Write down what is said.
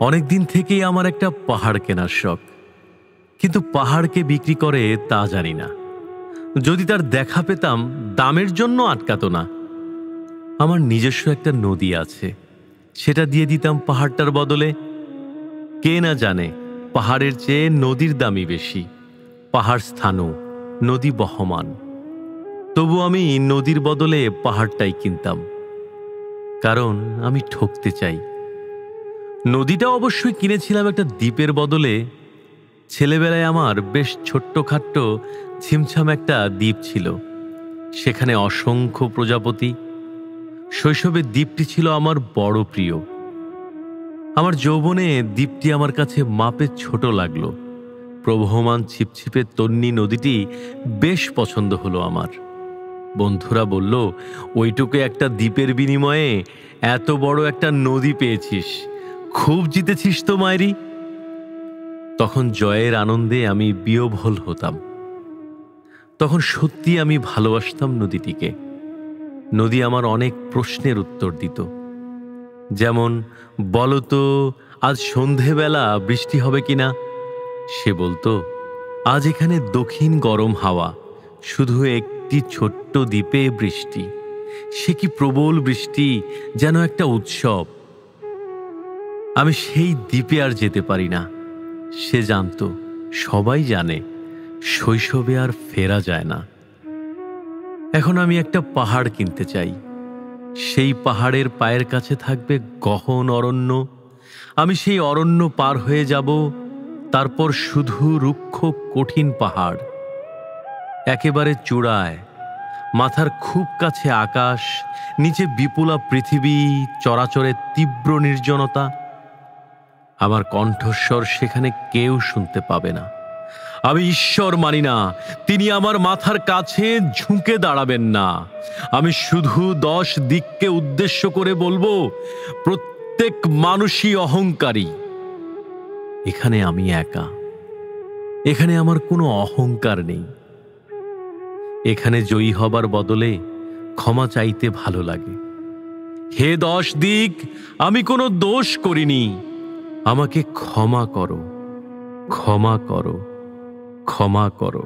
অনেক দিন থেকেই আমার একটা পাহাড় কেনার শখ, কিন্তু পাহাড়কে বিক্রি করে তা জানি না। যদি তার দেখা পেতাম, দামের জন্য আটকাতো না। আমার নিজস্ব একটা নদী আছে, সেটা দিয়ে দিতাম পাহাড়টার বদলে। কে না জানে পাহাড়ের চেয়ে নদীর দামই বেশি। পাহাড় স্থানু, নদী বহমান। তবু আমি নদীর বদলে পাহাড়টাই কিনতাম, কারণ আমি ঠকতে চাই। নদীটা অবশ্যই কিনেছিলাম একটা দ্বীপের বদলে। ছেলেবেলায় আমার বেশ ছোট্টখাট্ট ছিমছাম একটা দ্বীপ ছিল, সেখানে অসংখ্য প্রজাপতি। শৈশবে দ্বীপটি ছিল আমার বড় প্রিয়। আমার যৌবনে দ্বীপটি আমার কাছে মাপে ছোট লাগলো। প্রবহমান ছিপছিপে তন্নি নদীটি বেশ পছন্দ হলো আমার। বন্ধুরা বলল, ওইটুকু একটা দ্বীপের বিনিময়ে এত বড় একটা নদী পেয়েছিস, খুব জিতেছিস তো মায়েরি। তখন জয়ের আনন্দে আমি বিহ্বল হতাম। তখন সত্যি আমি ভালোবাসতাম নদীটিকে। নদী আমার অনেক প্রশ্নের উত্তর দিত, যেমন, বলতো আজ সন্ধেবেলা বৃষ্টি হবে কিনা। সে বলতো, আজ এখানে দক্ষিণ গরম হাওয়া, শুধু একটি ছোট্ট দ্বীপে বৃষ্টি। সে কি প্রবল বৃষ্টি, যেন একটা উৎসব। আমি সেই দ্বীপে আর যেতে পারি না। সে জানতো, সবাই জানে, শৈশবে আর ফেরা যায় না। এখন আমি একটা পাহাড় কিনতে চাই। সেই পাহাড়ের পায়ের কাছে থাকবে গহন অরণ্য। আমি সেই অরণ্য পার হয়ে যাব, তারপর শুধু রুক্ষ কঠিন পাহাড়। একেবারে চূড়ায়, মাথার খুব কাছে আকাশ, নিচে বিপুলা পৃথিবী, চরাচরের তীব্র নির্জনতা। আমার কণ্ঠস্বর সেখানে কেউ শুনতে পাবে না। আমি ঈশ্বর মানি না, তিনি আমার মাথার কাছে ঝুঁকে দাঁড়াবেন না। আমি শুধু 10 দিককে উদ্দেশ্য করে বলবো, প্রত্যেক মানুষই অহংকারী। এখানে আমি একা, এখানে আমার কোনো অহংকার নেই। এখানে জয়ী হবার বদলে ক্ষমা চাইতে ভালো লাগে। হে 10 দিক, আমি কোনো দোষ করিনি, আমাকে ক্ষমা করো, ক্ষমা করো, ক্ষমা করো।